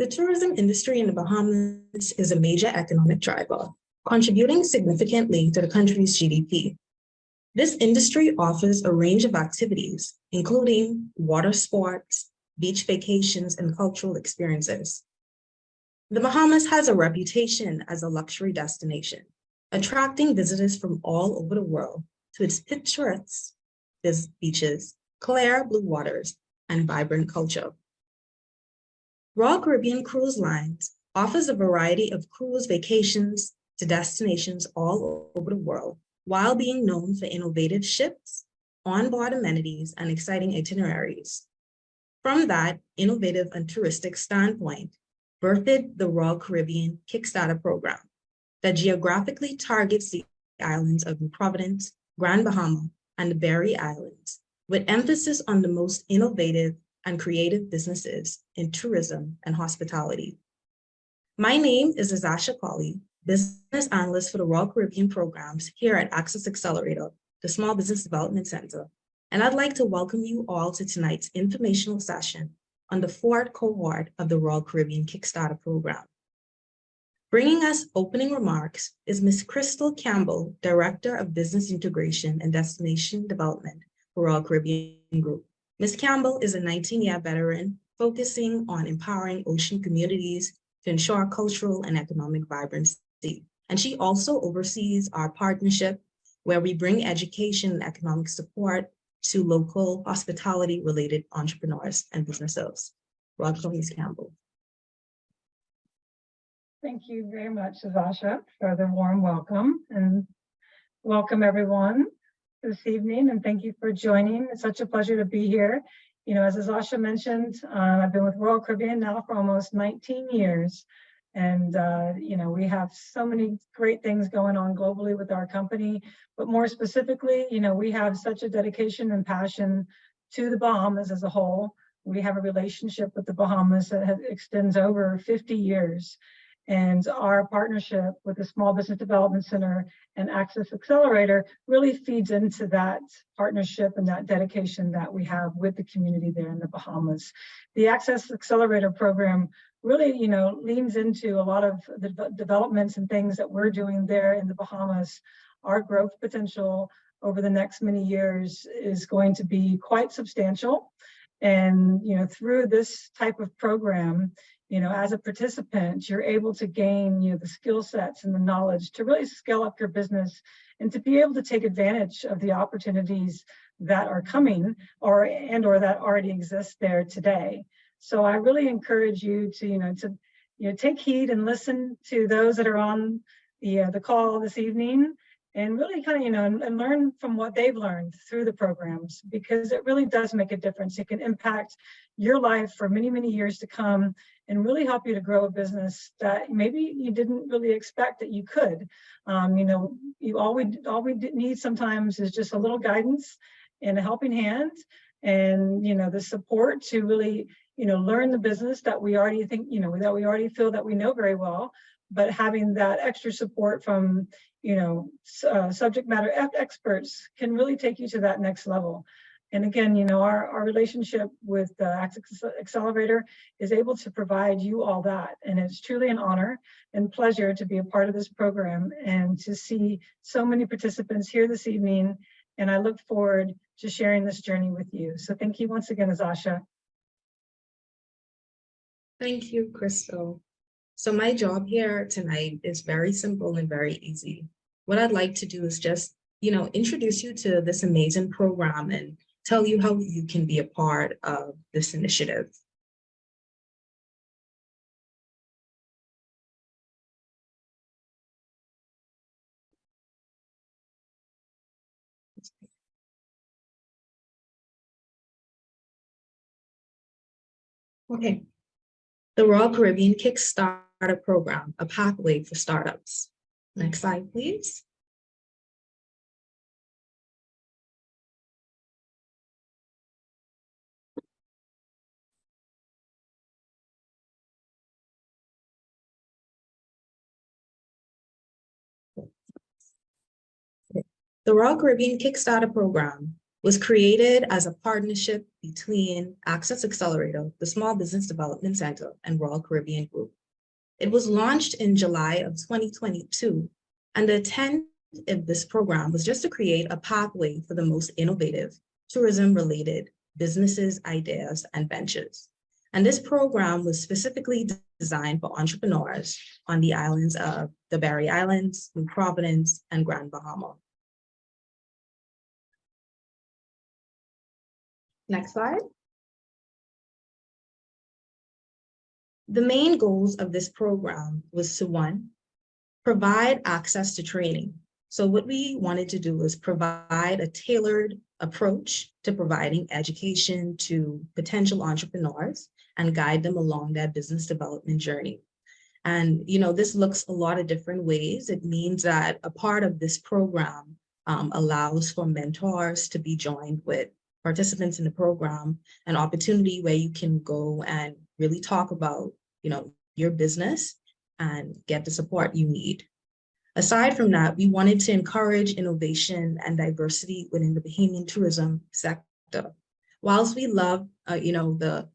The tourism industry in the Bahamas is a major economic driver, contributing significantly to the country's GDP. This industry offers a range of activities, including water sports, beach vacations, and cultural experiences. The Bahamas has a reputation as a luxury destination, attracting visitors from all over the world to its picturesque beaches, clear blue waters, and vibrant culture. Royal Caribbean Cruise Lines offers a variety of cruise vacations to destinations all over the world, while being known for innovative ships, onboard amenities, and exciting itineraries. From that innovative and touristic standpoint, birthed the Royal Caribbean Kickstarter program that geographically targets the islands of New Providence, Grand Bahama, and the Berry Islands, with emphasis on the most innovative and creative businesses in tourism and hospitality. My name is Azasha Colley, Business Analyst for the Royal Caribbean Programs here at Access Accelerator, the Small Business Development Center, and I'd like to welcome you all to tonight's informational session on the fourth cohort of the Royal Caribbean Kickstarter program. Bringing us opening remarks is Ms. Crystal Campbell, Director of Business Integration and Destination Development for Royal Caribbean Group. Ms. Campbell is a 19-year veteran focusing on empowering ocean communities to ensure cultural and economic vibrancy. And she also oversees our partnership where we bring education and economic support to local hospitality-related entrepreneurs and businesses. Welcome, Ms. Campbell. Thank you very much, Azasha, for the warm welcome, and welcome everyone this evening, and thank you for joining. It's such a pleasure to be here. You know, as Azasha mentioned, I've been with Royal Caribbean now for almost 19 years. And, you know, we have so many great things going on globally with our company, but more specifically, you know, we have such a dedication and passion to the Bahamas as a whole. We have a relationship with the Bahamas that extends over 50 years. And our partnership with the Small Business Development Center and Access Accelerator really feeds into that partnership and that dedication that we have with the community there in the Bahamas. The Access Accelerator program really, you know, leans into a lot of the developments and things that we're doing there in the Bahamas. Our growth potential over the next many years is going to be quite substantial. And, you know, through this type of program, you know, as a participant, you're able to gain, you know, the skill sets and the knowledge to really scale up your business and to be able to take advantage of the opportunities that are coming or that already exist there today. So I really encourage you to, take heed and listen to those that are on the call this evening, and really kind of, and learn from what they've learned through the programs, because it really does make a difference. It can impact your life for many, many years to come and really help you to grow a business that maybe you didn't really expect that you could. All we need sometimes is just a little guidance and a helping hand, and, the support to really, learn the business that we already think, that we already feel that we know very well, but having that extra support from, subject matter experts can really take you to that next level. And again, our relationship with the Access Accelerator is able to provide you all that. And it's truly an honor and pleasure to be a part of this program and to see so many participants here this evening. And I look forward to sharing this journey with you. So thank you once again, Azasha. Thank you, Crystal. So my job here tonight is very simple and very easy. What I'd like to do is just, introduce you to this amazing program and tell you how you can be a part of this initiative. Okay. The Royal Caribbean Kickstarter program, a pathway for startups. Next slide, please. The Royal Caribbean Kickstarter program was created as a partnership between Access Accelerator, the Small Business Development Center, and Royal Caribbean Group. It was launched in July of 2022, and the intent of this program was just to create a pathway for the most innovative tourism-related businesses, ideas, and ventures. And this program was specifically designed for entrepreneurs on the islands of the Berry Islands, New Providence, and Grand Bahama. Next slide. The main goals of this program was to, one, provide access to training. So what we wanted to do was provide a tailored approach to providing education to potential entrepreneurs and guide them along their business development journey. And, this looks a lot of different ways. It means that a part of this program allows for mentors to be joined with participants in the program, an opportunity where you can go and really talk about, your business and get the support you need. Aside from that, we wanted to encourage innovation and diversity within the Bahamian tourism sector. Whilst we love, the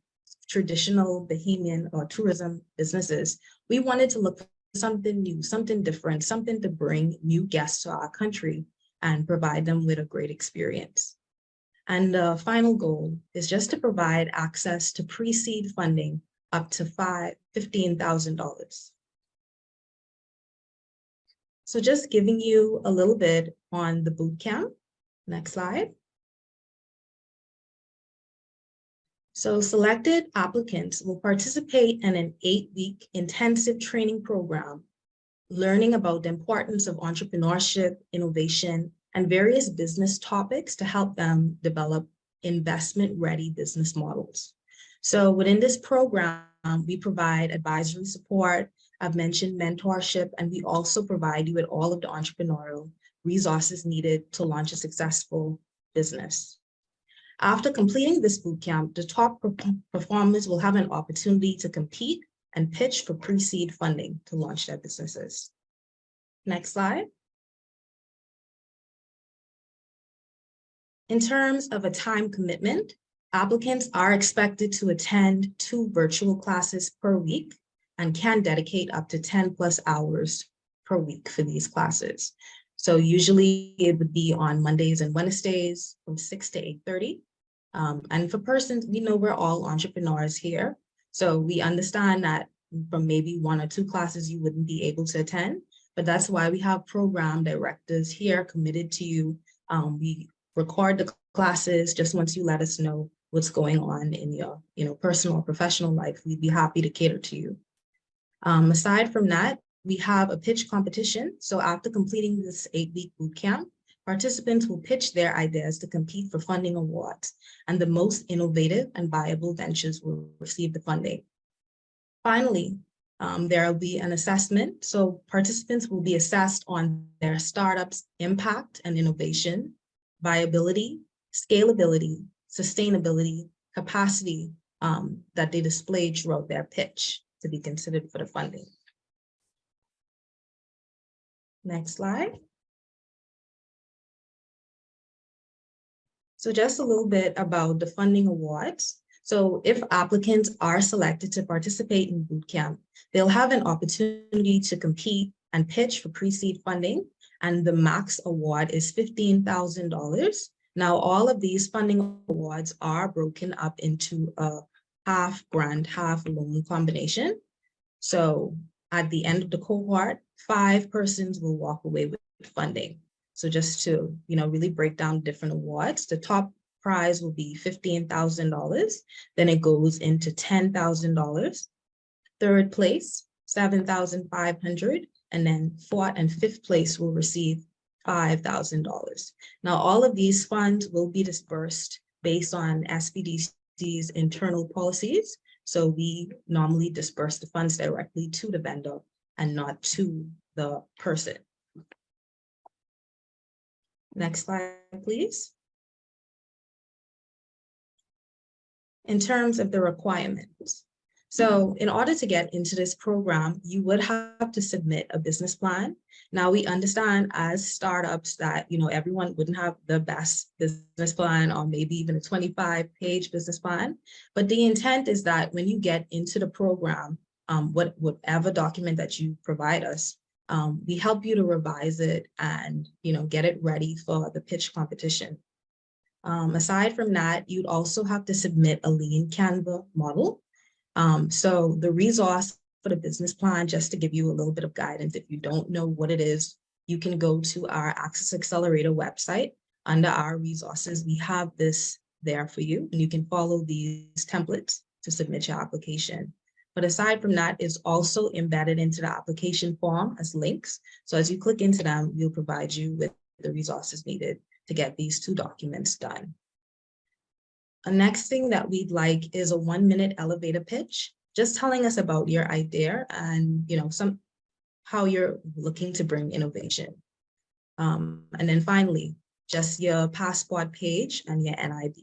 traditional Bahamian or tourism businesses, we wanted to look for something new, something different, something to bring new guests to our country and provide them with a great experience. And the final goal is just to provide access to pre-seed funding up to $15,000. So just giving you a little bit on the bootcamp. Next slide. So selected applicants will participate in an 8-week intensive training program, learning about the importance of entrepreneurship, innovation, and various business topics to help them develop investment-ready business models. So within this program, we provide advisory support, I've mentioned mentorship, and we also provide you with all of the entrepreneurial resources needed to launch a successful business. After completing this bootcamp, the top performers will have an opportunity to compete and pitch for pre-seed funding to launch their businesses. Next slide. In terms of a time commitment, applicants are expected to attend 2 virtual classes per week and can dedicate up to 10+ hours per week for these classes. So usually it would be on Mondays and Wednesdays from 6 to 8:30. And for persons, we're all entrepreneurs here. So we understand that from maybe 1 or 2 classes you wouldn't be able to attend, but that's why we have program directors here committed to you. We record the classes. Just once you let us know what's going on in your personal or professional life, we'd be happy to cater to you. Aside from that, we have a pitch competition. So after completing this 8-week bootcamp, participants will pitch their ideas to compete for funding awards, and the most innovative and viable ventures will receive the funding. Finally, there will be an assessment. So participants will be assessed on their startup's impact and innovation, viability, scalability, sustainability, capacity that they display throughout their pitch to be considered for the funding. Next slide. So just a little bit about the funding awards. So if applicants are selected to participate in bootcamp, they'll have an opportunity to compete and pitch for pre-seed funding, and the max award is $15,000. Now, all of these funding awards are broken up into a half grant, half loan combination. So at the end of the cohort, 5 persons will walk away with funding. So just to, really break down different awards, the top prize will be $15,000. Then it goes into $10,000. Third place, $7,500. And then 4th and 5th place will receive $5,000. Now, all of these funds will be dispersed based on SBDC's internal policies. So we normally disperse the funds directly to the vendor and not to the person. Next slide, please. In terms of the requirements, So in order to get into this program, you would have to submit a business plan. Now we understand as startups that, everyone wouldn't have the best business plan or maybe even a 25-page business plan. But the intent is that when you get into the program, whatever document that you provide us, we help you to revise it and, get it ready for the pitch competition. Aside from that, you'd also have to submit a lean Canva model. So the resource for the business plan, just to give you a little bit of guidance, if you don't know what it is, you can go to our Access Accelerator website. Under our resources, we have this there for you, and you can follow these templates to submit your application. But aside from that, it's also embedded into the application form as links. So as you click into them, we'll provide you with the resources needed to get these 2 documents done. The next thing that we'd like is a 1-minute elevator pitch, just telling us about your idea and how you're looking to bring innovation. And then finally, just your passport page and your NIB.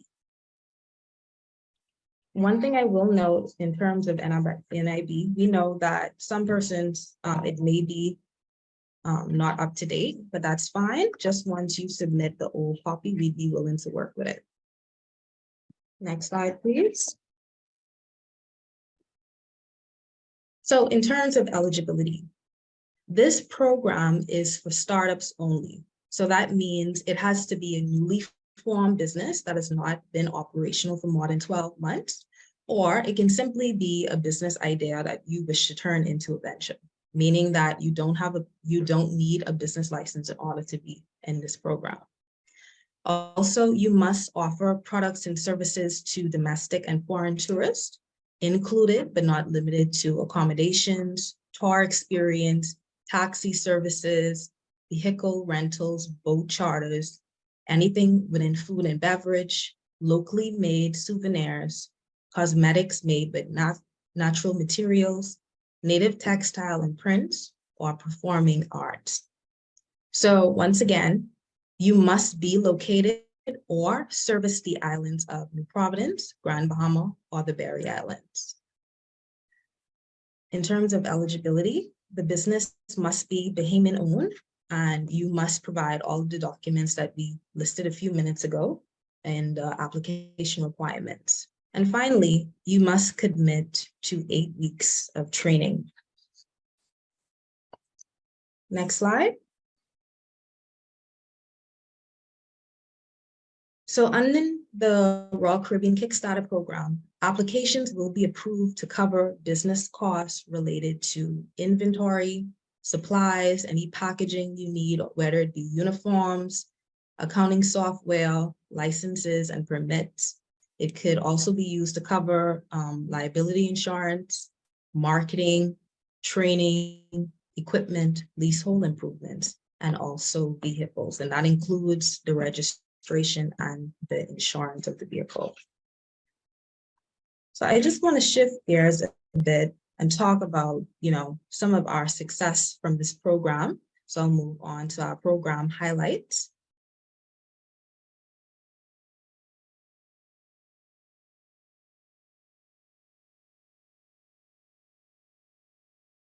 One thing I will note in terms of NIB, we know that some persons, it may be not up to date, but that's fine. Just once you submit the old copy, we'd be willing to work with it. Next slide, please. So in terms of eligibility, this program is for startups only. So that means it has to be a newly formed business that has not been operational for more than 12 months, or it can simply be a business idea that you wish to turn into a venture, meaning that you don't need a business license in order to be in this program. Also, you must offer products and services to domestic and foreign tourists, included but not limited to accommodations, tour experience, taxi services, vehicle rentals, boat charters, anything within food and beverage, locally made souvenirs, cosmetics made with natural materials, native textile and prints, or performing arts. So once again, you must be located or service the islands of New Providence, Grand Bahama, or the Berry Islands. In terms of eligibility, the business must be Bahamian owned, and you must provide all of the documents that we listed a few minutes ago and application requirements. And finally, you must commit to 8 weeks of training. Next slide. So under the Royal Caribbean Kickstarter program, applications will be approved to cover business costs related to inventory, supplies, any packaging you need, whether it be uniforms, accounting software, licenses, and permits. It could also be used to cover liability insurance, marketing, training, equipment, leasehold improvements, and also vehicles. And that includes the registration and the insurance of the vehicle. So I just want to shift gears a bit and talk about, some of our success from this program. So I'll move on to our program highlights.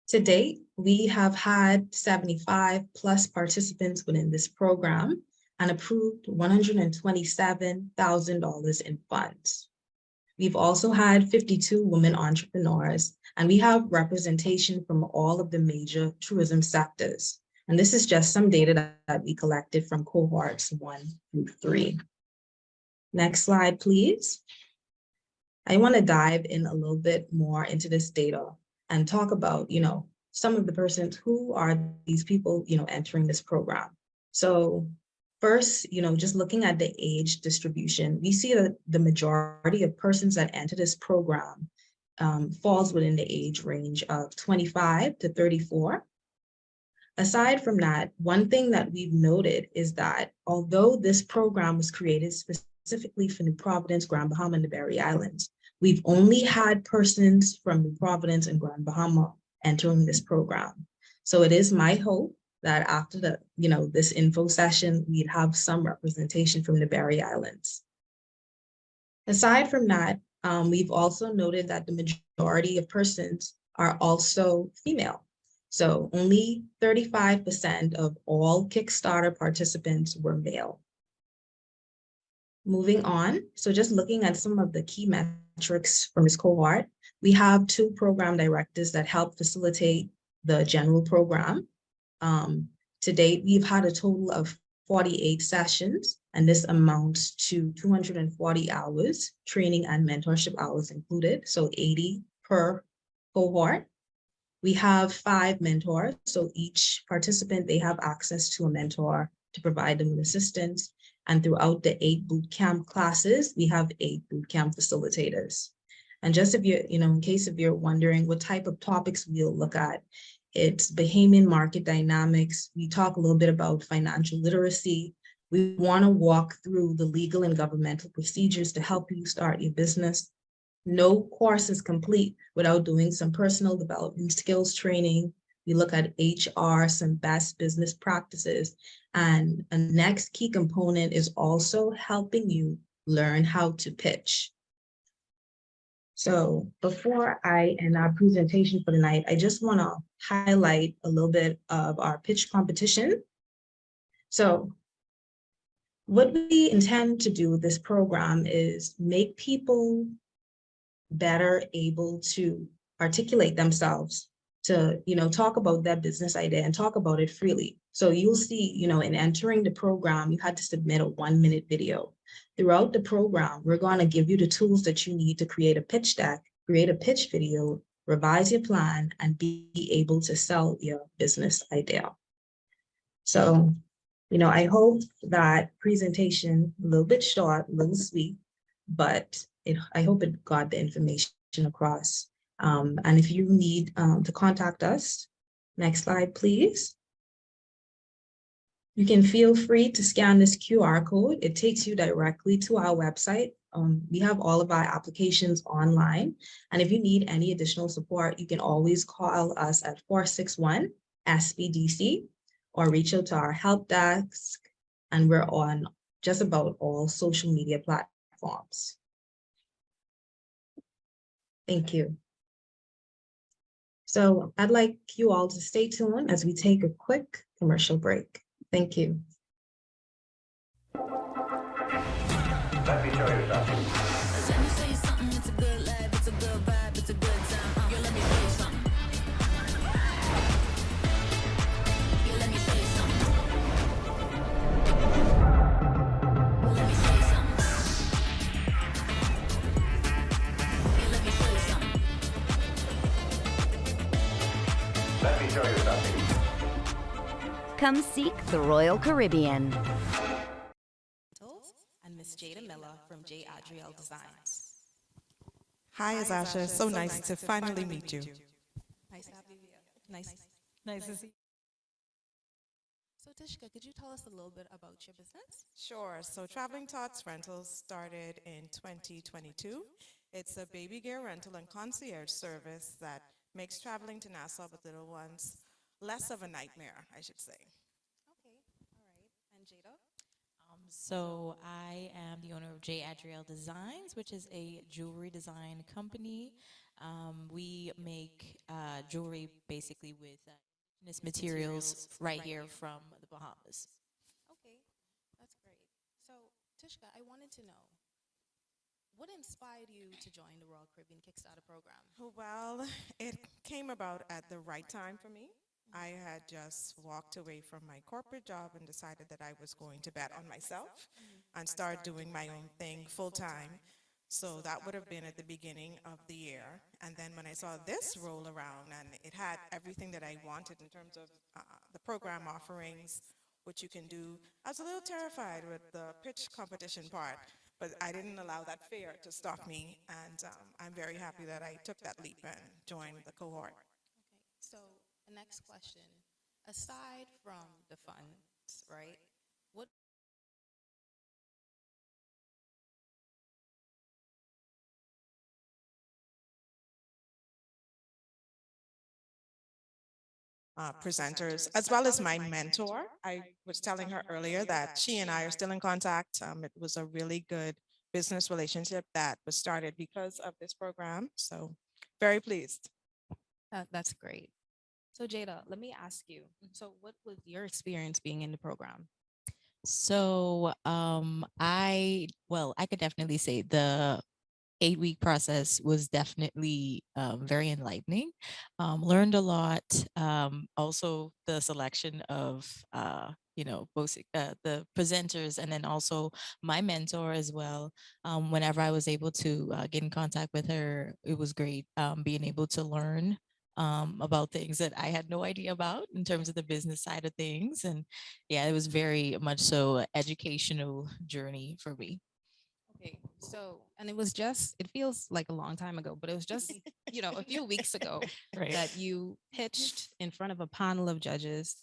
To date, we have had 75 plus participants within this program and approved $127,000 in funds. We've also had 52 women entrepreneurs, and we have representation from all of the major tourism sectors. And this is just some data that we collected from cohorts 1 through 3. Next slide, please. I want to dive in a little bit more into this data and talk about, some of the persons who are these people, entering this program. So first, just looking at the age distribution, we see that the majority of persons that enter this program falls within the age range of 25 to 34. Aside from that, one thing that we've noted is that although this program was created specifically for New Providence, Grand Bahama, and the Berry Islands, we've only had persons from New Providence and Grand Bahama entering this program. So it is my hope that after the, this info session, we'd have some representation from the Berry Islands. Aside from that, We've also noted that the majority of persons are also female. So only 35% of all Kickstarter participants were male. Moving on, so just looking at some of the key metrics from this cohort, we have 2 program directors that help facilitate the general program. To date, we've had a total of 48 sessions, and this amounts to 240 hours, training and mentorship hours included, so 80 per cohort. We have 5 mentors, so each participant, they have access to a mentor to provide them with assistance. And throughout the 8 bootcamp classes, we have 8 bootcamp facilitators. And just if you're, in case if you're wondering what type of topics we'll look at, it's Bahamian market dynamics. We talk a little bit about financial literacy. We want to walk through the legal and governmental procedures to help you start your business. No course is complete without doing some personal development skills training. We look at HR, some best business practices. And a next key component is also helping you learn how to pitch. So before I end our presentation for the night, I just want to highlight a little bit of our pitch competition. So what we intend to do with this program is make people better able to articulate themselves, to talk about their business idea and talk about it freely. So you'll see, in entering the program, you had to submit a 1-minute video. Throughout the program, we're going to give you the tools that you need to create a pitch deck, create a pitch video, revise your plan, and be able to sell your business idea. So, I hope that presentation, a little bit short, a little sweet, but I hope it got the information across. And if you need to contact us, next slide, please. You can feel free to scan this QR code. It takes you directly to our website. We have all of our applications online. And if you need any additional support, you can always call us at 461-SBDC or reach out to our help desk. And we're on just about all social media platforms. Thank you. So I'd like you all to stay tuned as we take a quick commercial break. Thank you. Let me show you something. Let me show you something. It's a good life, it's a good vibe, it's a good time. Yo, let me show you something. Yo, let me show you something. Let me show you something. Yo, let me show you something. Let me show you something. Come seek the Royal Caribbean. And Miss Jada Miller from J. Adriel Designs. Hi, Azasha. So nice to finally meet you. Nice to have you here. Nice to see you. So Tishka, could you tell us a little bit about your business? Sure. So Traveling Tots Rentals started in 2022. It's a baby gear rental and concierge service that makes traveling to Nassau with little ones less of a nightmare, I should say. Okay, all right. And Jada? So I am the owner of J. Adriel Designs, which is a jewelry design company. We make jewelry basically with indigenous materials right here from the Bahamas. Okay, that's great. So Tishka, I wanted to know, what inspired you to join the Royal Caribbean Kickstarter program? Well, it came about at the right time for me. I had just walked away from my corporate job and decided that I was going to bet on myself and start doing my own thing full time. So that would have been at the beginning of the year. And then when I saw this roll around and it had everything that I wanted in terms of the program offerings, what you can do, I was a little terrified with the pitch competition part, but I didn't allow that fear to stop me. And I'm very happy that I took that leap and joined the cohort. Okay, so the next question, aside from the funds, right, what presenters, as well as my mentor. I was telling her earlier that she and I are still in contact. It was a really good business relationship that was started because of this program. So very pleased. That's great. So Jada, let me ask you. So what was your experience being in the program? So I could definitely say the 8-week process was definitely very enlightening. Learned a lot. Also, the selection of both the presenters and then also my mentor as well. Whenever I was able to get in contact with her, it was great being able to learn about things that I had no idea about in terms of the business side of things. And yeah, it was very much so an educational journey for me. Okay, so and it feels like a long time ago, but it was just, a few weeks ago Right. that you pitched in front of a panel of judges.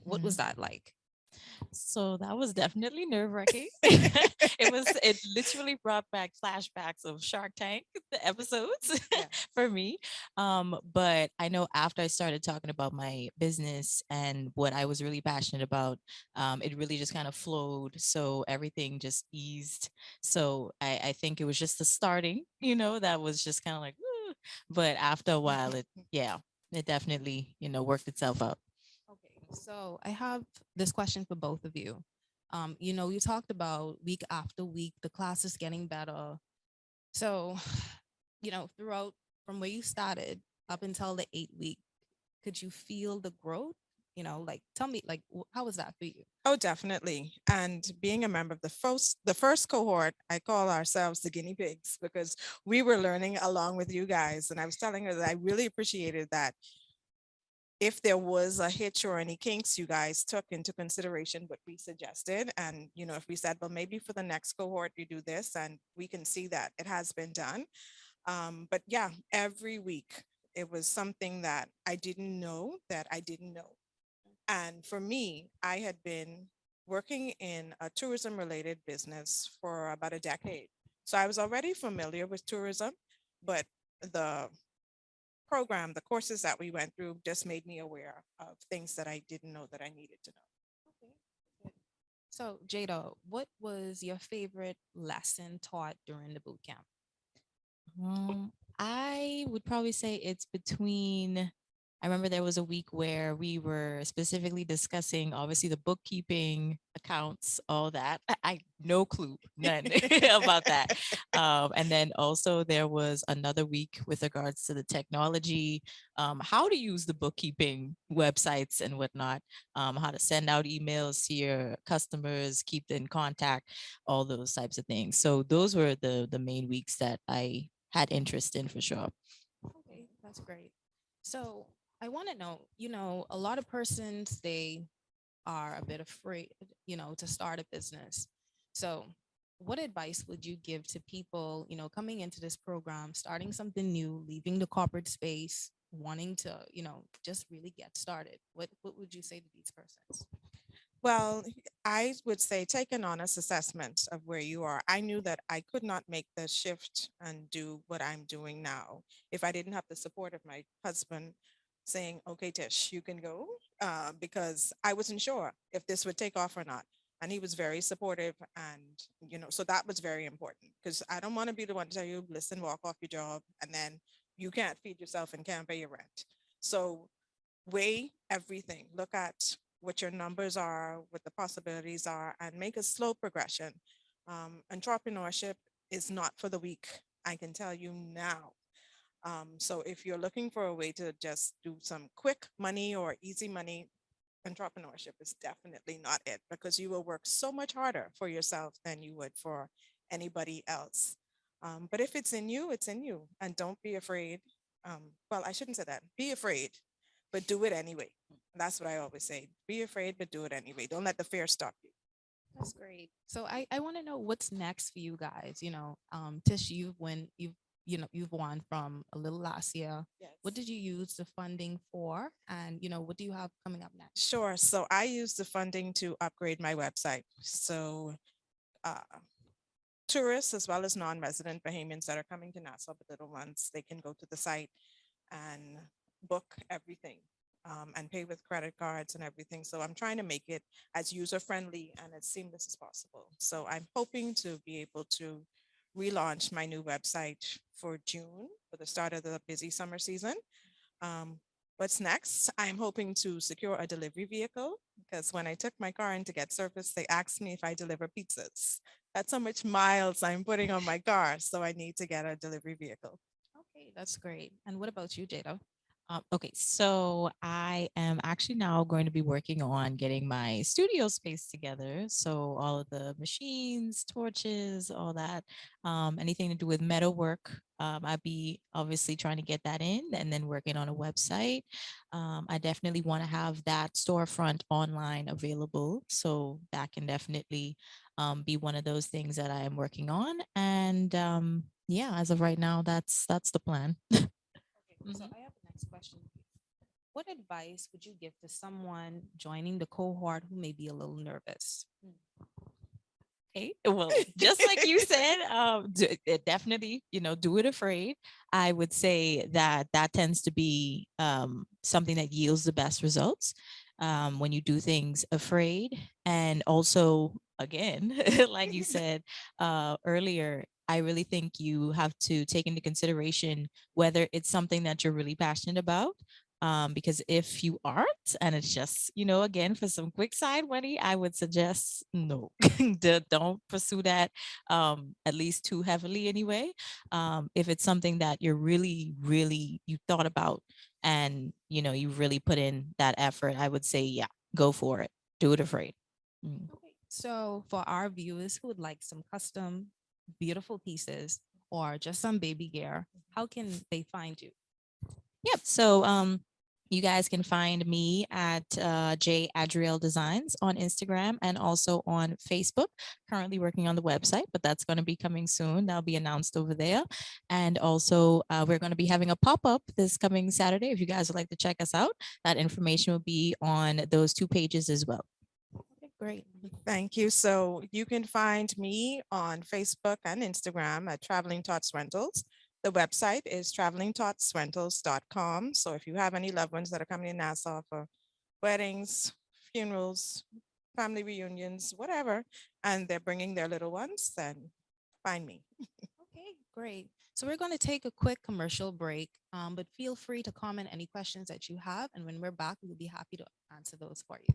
What was that like? So that was definitely nerve wracking. It literally brought back flashbacks of Shark Tank, the episodes Yeah. for me. But I know after I started talking about my business and what I was really passionate about, it really just kind of flowed. So everything just eased. So I think it was just the starting, that was just kind of like, "Woo." But after a while, it definitely, worked itself out. Okay, so I have this question for both of you. You talked about week after week, the class is getting better. So, throughout from where you started up until the 8 week, could you feel the growth? Like tell me, like how was that for you? Oh, definitely. And being a member of the first cohort, I call ourselves the guinea pigs because we were learning along with you guys. And I was telling her that I really appreciated that if there was a hitch or any kinks, you guys took into consideration what we suggested. And, if we said, well, maybe for the next cohort, you do this, and we can see that it has been done. But yeah, every week it was something that I didn't know that I didn't know. And for me, I had been working in a tourism related business for about a decade. So I was already familiar with tourism, but the program, the courses that we went through just made me aware of things that I didn't know that I needed to know. Okay, good. So Jada, what was your favorite lesson taught during the boot camp? I would probably say it's between. I remember there was a week where we were specifically discussing, obviously, the bookkeeping, accounts, all that. I no clue, none about that. And then also there was another week with regards to the technology, how to use the bookkeeping websites and whatnot, how to send out emails to your customers, keep in contact, all those types of things. So those were the main weeks that I had interest in for sure. Okay, that's great. So I want to know, a lot of persons, they are a bit afraid, to start a business. So what advice would you give to people, coming into this program, starting something new, leaving the corporate space, wanting to, just really get started? What would you say to these persons? Well, I would say take an honest assessment of where you are. I knew that I could not make the shift and do what I'm doing now if I didn't have the support of my husband saying, okay, Tish, you can go, because I wasn't sure if this would take off or not. And he was very supportive. And, so that was very important because I don't want to be the one to tell you, listen, walk off your job, and then you can't feed yourself and can't pay your rent. So weigh everything, look at what your numbers are, what the possibilities are, and make a slow progression. Entrepreneurship is not for the weak. I can tell you now. So if you're looking for a way to just do some quick money or easy money, entrepreneurship is definitely not it because you will work so much harder for yourself than you would for anybody else. But if it's in you, it's in you. And don't be afraid. Well, I shouldn't say that. Be afraid, but do it anyway. That's what I always say. Be afraid, but do it anyway. Don't let the fear stop you. That's great. So I want to know what's next for you guys. Tish, you've won from a little last year. Yes. What did you use the funding for? And what do you have coming up next? Sure. So I use the funding to upgrade my website. So uh, tourists as well as non-resident Bahamians that are coming to Nassau, but little ones, they can go to the site and book everything, and pay with credit cards and everything. So I'm trying to make it as user friendly and as seamless as possible. So I'm hoping to be able to relaunched my new website for June for the start of the busy summer season. What's next? I'm hoping to secure a delivery vehicle because when I took my car in to get service, they asked me if I deliver pizzas. That's how much miles I'm putting on my car. So I need to get a delivery vehicle. Okay, that's great. And what about you, Jada? Okay, so I am actually now going to be working on getting my studio space together. So all of the machines, torches, all that, anything to do with metalwork, I'd be obviously trying to get that in and then working on a website. I definitely want to have that storefront online available. So that can definitely be one of those things that I am working on. And yeah, as of right now, that's the plan. Okay, so I have the next question. What advice would you give to someone joining the cohort who may be a little nervous? Okay. Well, just like you said, definitely, do it afraid. I would say that that tends to be something that yields the best results when you do things afraid. And also, again, like you said earlier, I really think you have to take into consideration whether it's something that you're really passionate about. Because if you aren't, and it's just, again, for some quick side money, I would suggest no, don't pursue that at least too heavily anyway. If it's something that you're really, really, you thought about and, you really put in that effort, I would say, yeah, go for it. Do it afraid. Mm. Okay, so for our viewers who would like some custom, beautiful pieces or just some baby gear, how can they find you? Yep. So you guys can find me at J Adriel Designs on Instagram and also on Facebook. Currently working on the website, but that's going to be coming soon. That'll be announced over there. And also, we're going to be having a pop up this coming Saturday. If you guys would like to check us out, that information will be on those 2 pages as well. Okay, great. Thank you. So you can find me on Facebook and Instagram at Traveling Tots Rentals. The website is travelingtotsrentals.com. So if you have any loved ones that are coming in Nassau for weddings, funerals, family reunions, whatever, and they're bringing their little ones, then find me. Okay, great. So we're going to take a quick commercial break, but feel free to comment any questions that you have. And when we're back, we'll be happy to answer those for you.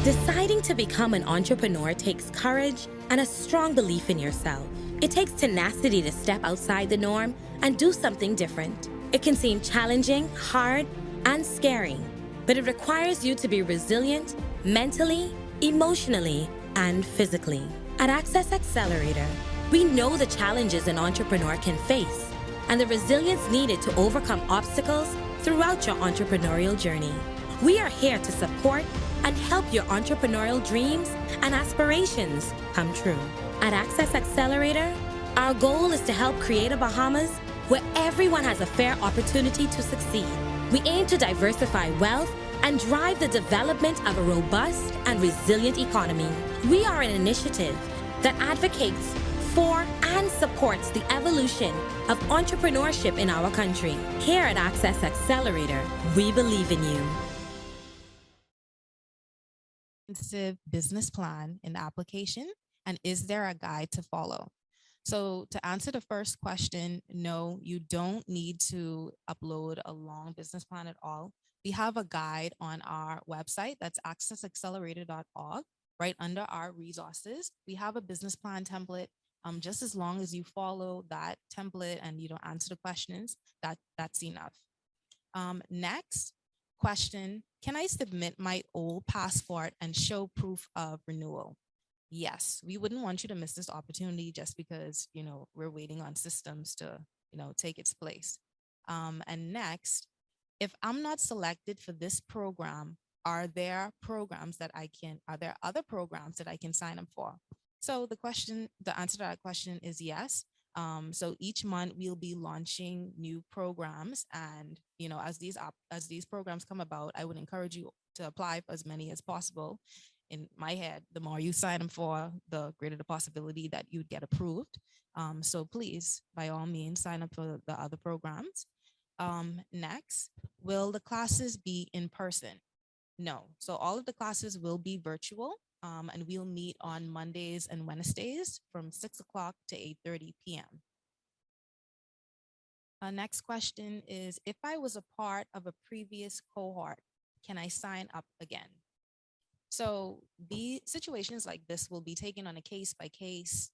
Deciding to become an entrepreneur takes courage and a strong belief in yourself. It takes tenacity to step outside the norm and do something different. It can seem challenging, hard, and scary, but it requires you to be resilient mentally, emotionally, and physically. At Access Accelerator, we know the challenges an entrepreneur can face and the resilience needed to overcome obstacles throughout your entrepreneurial journey. We are here to support and help your entrepreneurial dreams and aspirations come true. At Access Accelerator, our goal is to help create a Bahamas where everyone has a fair opportunity to succeed. We aim to diversify wealth and drive the development of a robust and resilient economy. We are an initiative that advocates for and supports the evolution of entrepreneurship in our country. Here at Access Accelerator, we believe in you. Comprehensive business plan in the application, and is there a guide to follow? So to answer the first question, no, you don't need to upload a long business plan at all. We have a guide on our website, that's accessaccelerator.org. Right under our resources, we have a business plan template. Just as long as you follow that template and you don't answer the questions, that's enough. Next question, can I submit my old passport and show proof of renewal? Yes, we wouldn't want you to miss this opportunity just because, we're waiting on systems to, take its place. And next, if I'm not selected for this program, are there other programs that I can sign up for? So the answer to that question is yes. So each month we'll be launching new programs, and as these programs come about, I would encourage you to apply for as many as possible. In my head, the more you sign up for, the greater the possibility that you'd get approved. So please, by all means, sign up for the other programs. Next, will the classes be in person? No. So all of the classes will be virtual. and we'll meet on Mondays and Wednesdays from 6 o'clock to 8:30 p.m. Next question is, if I was a part of a previous cohort, can I sign up again? So the situations like this will be taken on a case by case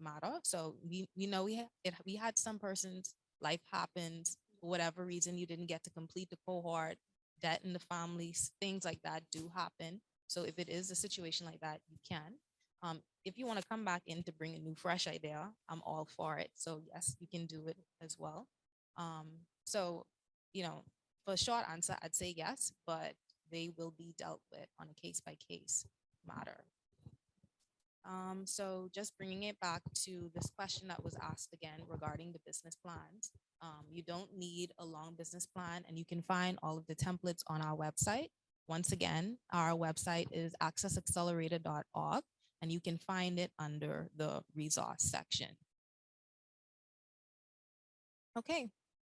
matter. So we know we had some persons, life happens, for whatever reason you didn't get to complete the cohort, debt in the families, things like that do happen. So if it is a situation like that, you can. If you want to come back in to bring a new fresh idea, I'm all for it. So yes, you can do it as well. So, for a short answer, I'd say yes, but they will be dealt with on a case by case matter. So just bringing it back to this question that was asked again regarding the business plans. You don't need a long business plan, and you can find all of the templates on our website. Once again, our website is accessaccelerator.org, and you can find it under the resource section. Okay,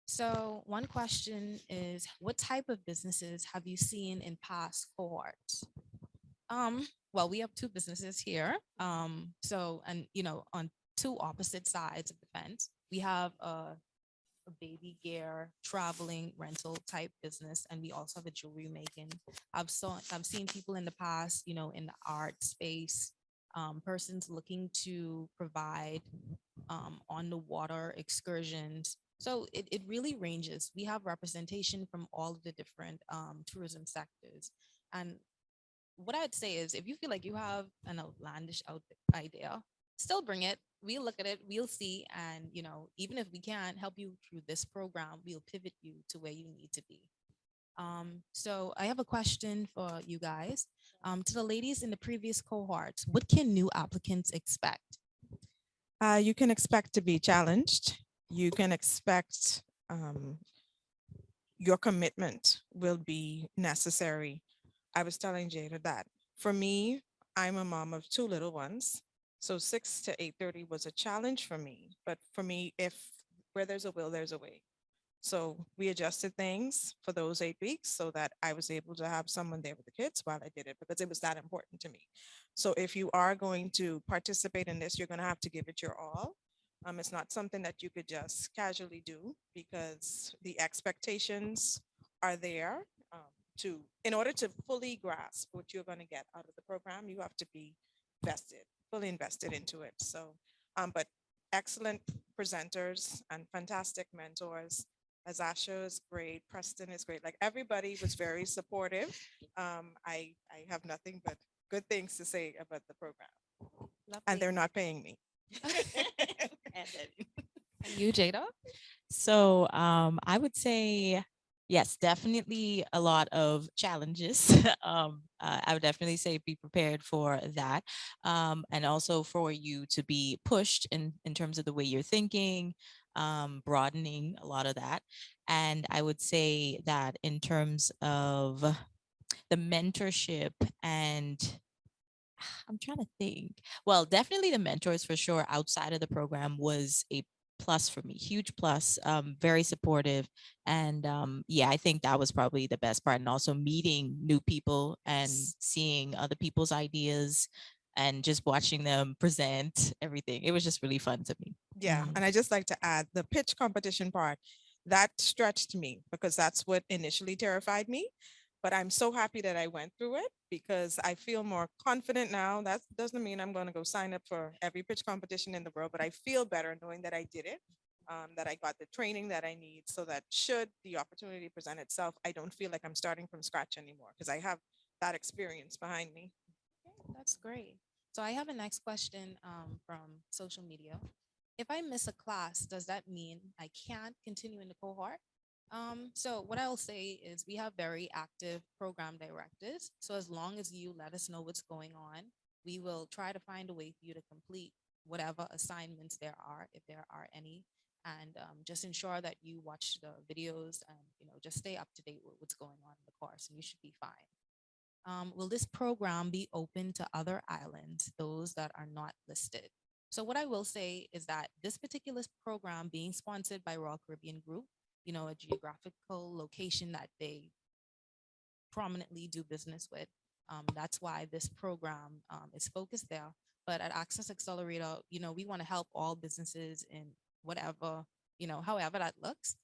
so one question is, what type of businesses have you seen in past cohorts? Well, we have two businesses here. On two opposite sides of the fence, we have a baby gear traveling rental type business, and we also have a jewelry making. I've seen people in the past, in the art space, persons looking to provide on the water excursions. So it really ranges. We have representation from all of the different tourism sectors. And what I'd say is, if you feel like you have an outlandish idea, still bring it. We'll look at it, we'll see. And, even if we can't help you through this program, we'll pivot you to where you need to be. So I have a question for you guys. To the ladies in the previous cohorts, what can new applicants expect? You can expect to be challenged. You can expect your commitment will be necessary. I was telling Jada that for me, I'm a mom of two little ones. So 6 to 8:30 was a challenge for me. But for me, where there's a will, there's a way. So we adjusted things for those 8 weeks so that I was able to have someone there with the kids while I did it, because it was that important to me. So if you are going to participate in this, you're going to have to give it your all. It's not something that you could just casually do, because the expectations are there. In order to fully grasp what you're going to get out of the program, you have to be fully invested into it. So, but excellent presenters and fantastic mentors. Azasha is great. Preston is great. Like, everybody was very supportive. I have nothing but good things to say about the program. And they're not paying me. And you, Jada? So I would say, yes, definitely a lot of challenges. I would definitely say be prepared for that. And also for you to be pushed in terms of the way you're thinking, broadening a lot of that. And I would say that in terms of the mentorship and I'm trying to think. Well, definitely the mentors for sure outside of the program was a plus for me, huge plus, very supportive. And yeah, I think that was probably the best part. And also meeting new people and seeing other people's ideas and just watching them present everything. It was just really fun to me. Yeah. And I just like to add the pitch competition part that stretched me, because that's what initially terrified me. But I'm so happy that I went through it, because I feel more confident now. That doesn't mean I'm going to go sign up for every pitch competition in the world, but I feel better knowing that I did it, that I got the training that I need, so that should the opportunity present itself, I don't feel like I'm starting from scratch anymore, because I have that experience behind me. Okay, that's great. So I have a next question from social media. If I miss a class, does that mean I can't continue in the cohort? So what I'll say is we have very active program directors. So as long as you let us know what's going on, we will try to find a way for you to complete whatever assignments there are, if there are any, and just ensure that you watch the videos and just stay up to date with what's going on in the course, and you should be fine. Will this program be open to other islands, those that are not listed? So what I will say is that this particular program being sponsored by Royal Caribbean Group, a geographical location that they prominently do business with, That's why this program is focused there. But at Access Accelerator, we want to help all businesses in whatever, however that looks,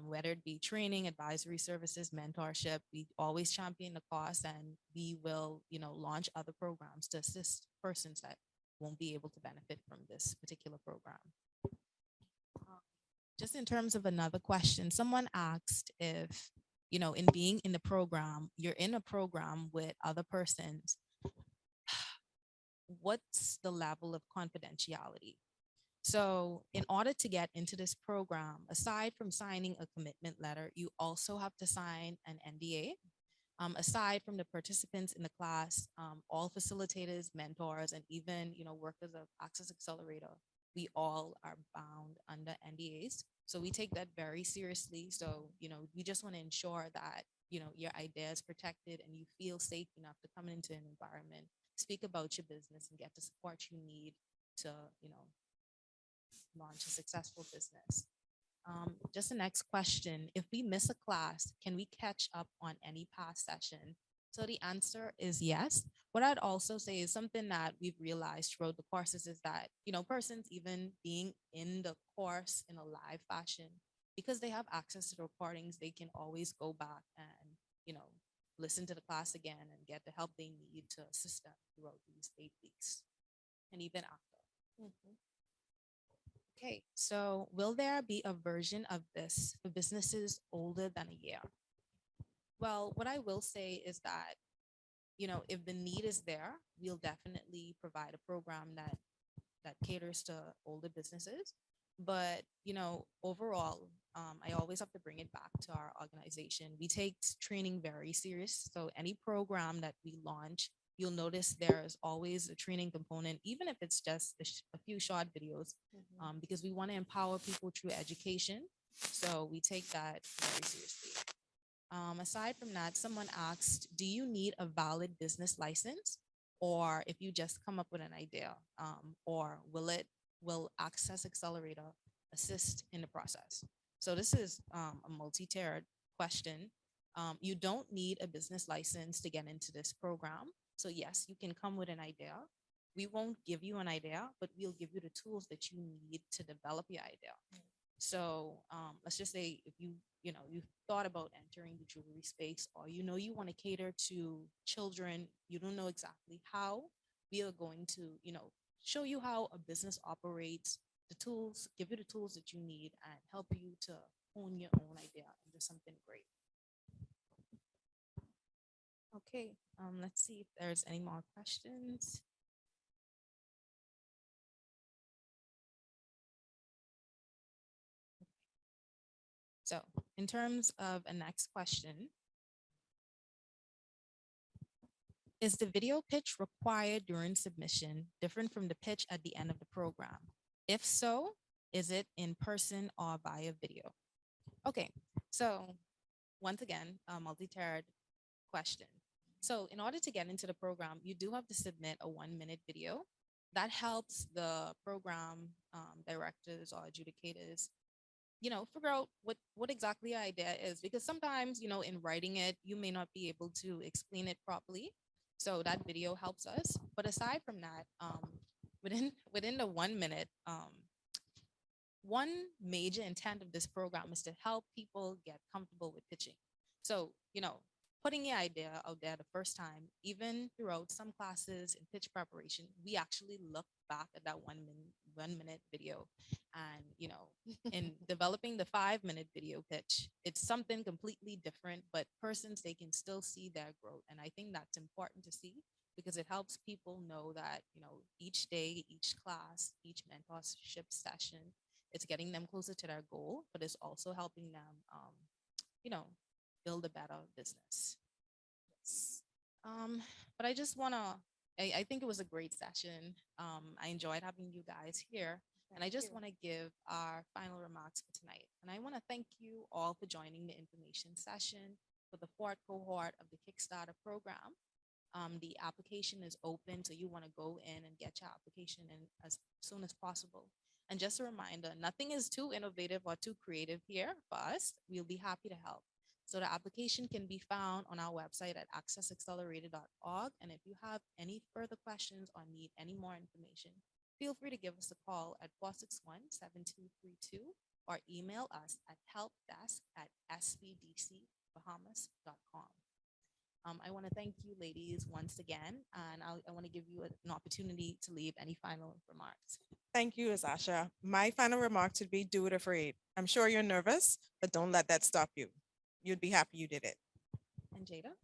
whether it be training, advisory services, mentorship. We always champion the cause, and we will, launch other programs to assist persons that won't be able to benefit from this particular program. Just in terms of another question, someone asked if, in being in the program, you're in a program with other persons, what's the level of confidentiality? So in order to get into this program, aside from signing a commitment letter, you also have to sign an NDA. Aside from the participants in the class, all facilitators, mentors, and even, workers of Access Accelerator, we all are bound under NDAs. So we take that very seriously. So, we just want to ensure that, your idea is protected and you feel safe enough to come into an environment, speak about your business, and get the support you need to, launch a successful business. Just the next question, if we miss a class, can we catch up on any past session? So the answer is yes. What I'd also say is something that we've realized throughout the courses is that, persons even being in the course in a live fashion, because they have access to the recordings, they can always go back and, listen to the class again and get the help they need to assist them throughout these 8 weeks and even after. Okay, so will there be a version of this for businesses older than a year? Well, what I will say is that, if the need is there, we'll definitely provide a program that caters to older businesses. But, overall, I always have to bring it back to our organization. We take training very serious. So any program that we launch, you'll notice there's always a training component, even if it's just a few short videos, because we want to empower people through education. So we take that very seriously. Aside from that, someone asked, do you need a valid business license? Or if you just come up with an idea, or will Access Accelerator assist in the process? So this is a multi-tiered question. You don't need a business license to get into this program. So yes, you can come with an idea. We won't give you an idea, but we'll give you the tools that you need to develop your idea. So let's just say if you've thought about entering the jewelry space, or you want to cater to children, you don't know exactly how, we are going to show you how a business operates, the tools, give you the tools that you need, and help you to hone your own idea into something great. Okay, let's see if there's any more questions. So in terms of a next question, is the video pitch required during submission different from the pitch at the end of the program? If so, is it in person or via video? Okay, so once again, a multi-tiered question. So in order to get into the program, you do have to submit a 1-minute video. That helps the program directors or adjudicators figure out what exactly your idea is, because sometimes, in writing it, you may not be able to explain it properly. So that video helps us. But aside from that, within the 1 minute, one major intent of this program is to help people get comfortable with pitching. So, putting your idea out there the first time, even throughout some classes in pitch preparation, we actually look back at that 1 minute video. And, in developing the 5-minute video pitch, it's something completely different, but persons, they can still see their growth. And I think that's important to see, because it helps people know that, each day, each class, each mentorship session, it's getting them closer to their goal, but it's also helping them, build a better business. Yes. But I just I think it was a great session. I enjoyed having you guys here. And I just want to give our final remarks for tonight. And I want to thank you all for joining the information session for the 4th cohort of the Kickstarter program. The application is open, so you want to go in and get your application in as soon as possible. And just a reminder, nothing is too innovative or too creative here for us. We'll be happy to help. So the application can be found on our website at accessaccelerated.org. And if you have any further questions or need any more information, feel free to give us a call at 461-7232 or email us at helpdesk@sbdcbahamas.com. I want to thank you ladies once again, and I want to give you an opportunity to leave any final remarks. Thank you, Azasha. My final remarks would be do it afraid. I'm sure you're nervous, but don't let that stop you. You'd be happy you did it. And Jada?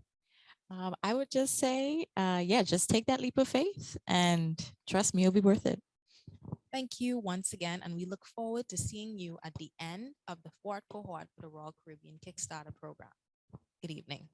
I would just say, yeah, just take that leap of faith and trust me, it'll be worth it. Thank you once again, and we look forward to seeing you at the end of the 4th cohort for the Royal Caribbean Kickstarter program. Good evening.